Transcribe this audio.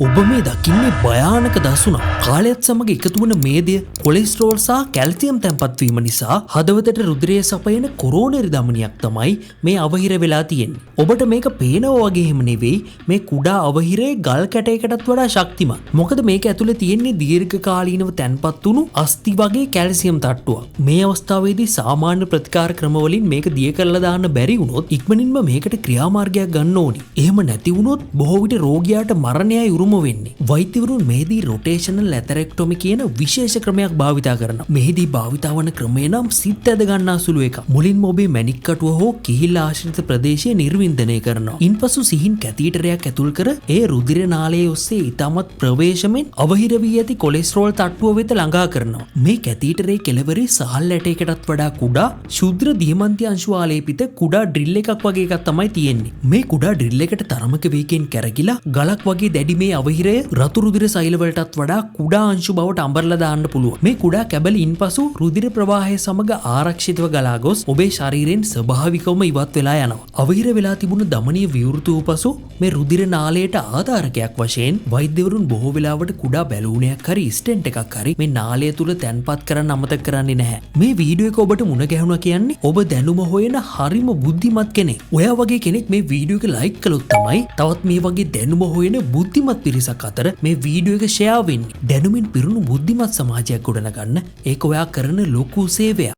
ඔබ මේ දකින්නේ භයානක දසුනක්. කාලයත් සමග එකතු වන මේදය, කොලෙස්ටරෝල් සහ කැල්සියම් තැන්පත් වීම නිසා හදවතට රුධිරය සපයන කොරෝනරි ධමනියක් තමයි මේ අවහිර වෙලා තියෙන්නේ. ඔබට මේක පේනවා වගේ එහෙම නෙවෙයි. මේ කුඩා අවහිරේ ගල් කැටයකටත් වඩා ශක්තිමත්. මොකද මේක ඇතුලේ තියෙන්නේ දීර්ඝකාලීනව තැන්පත් වුණු අස්ථි වගේ කැල්සියම් තට්ටුවක්. මේ අවස්ථාවේදී සාමාන්‍ය ප්‍රතිකාර ක්‍රම වලින් මේක දිය කරලා දාන්න බැරි වුණොත් ඉක්මනින්ම මේකට ක්‍රියාමාර්ගයක් ගන්න ඕනි. එහෙම නැති වුණොත් බොහෝ විට රෝගියාට මරණයයි වෙන්නේ. වෛද්‍යවරුන් මෙහිදී රොටේෂනල් ඇතරෙක්ටොමි කියන විශේෂ ක්‍රමයක් භාවිතා කරනවා. මෙහිදී භාවිතා වන ක්‍රමය නම් සිත් ඇද ගන්නා සුළු එකක්. මුලින්ම ඔබේ මැණික් කටුව හෝ කිහිල්ල ආශ්‍රිත ප්‍රදේශය නිර්වින්දනය කරනවා. ඉන්පසු සිහින් කැතීටරයක් ඇතුල් කර ඒ රුධිර නාලයේ ඔස්සේ ඉතාමත් ප්‍රවේශමෙන් අවහිර වී ඇති කොලෙස්ටරෝල් තට්ටුව වෙත ළඟා කරනවා. මේ කැතීටරයේ කෙළවරේ සහල් ඇටයකටත් වඩා කුඩා ශුද්‍ර දියමන්ති අංශු ආලේපිත කුඩා ඩ්‍රිල් එකක් වගේ එකක් තමයි තියෙන්නේ. මේ කුඩා ඩ්‍රිල් එකට තරමක වේගයෙන් කැරකිලා ගලක් වගේ දැඩි මේ අවහිරය රතු රුධිර සෛල වලටත් වඩා කුඩා අංශු බවට අඹරලා දාන්න පුළුවන්. මේ කුඩා කැබලි ඉන්පසු රුධිර ප්‍රවාහය සමග ආරක්ෂිතව ගලා ගොස් ඔබේ ශරීරයෙන් ස්වභාවිකවම ඉවත් වෙලා යනවා. අවහිර වෙලා තිබුණු ධමනිය විවෘත වූ පසු මේ රුධිර නාලයට ආධාරකයක් වශයෙන් වෛද්‍යවරුන් බොහෝ වෙලාවට කුඩා බැලූනයක් හරි ස්ටෙන්ට් එකක් හරි මේ නාලය තුල තැන්පත් කරන්න අමතක කරන්නේ නැහැ. මේ වීඩියෝ එක ඔබට මුණ ගැහුණා කියන්නේ ඔබ දැනුම හොයන හරිම බුද්ධිමත් කෙනෙක්. ඔයා වගේ කෙනෙක් මේ වීඩියෝ එක ලයික් කළොත් තමයි තවත් මේ වගේ දැනුම හොයන බුද්ධිමත් පිරිසක් අතර මේ වීඩියෝ එක ෂෙයා වෙන්නේ. දැනුමින් පිරුණු බුද්ධිමත් සමාජයක් ගොඩනගන්න ඒක ඔයා කරන ලොකු සේවයක්.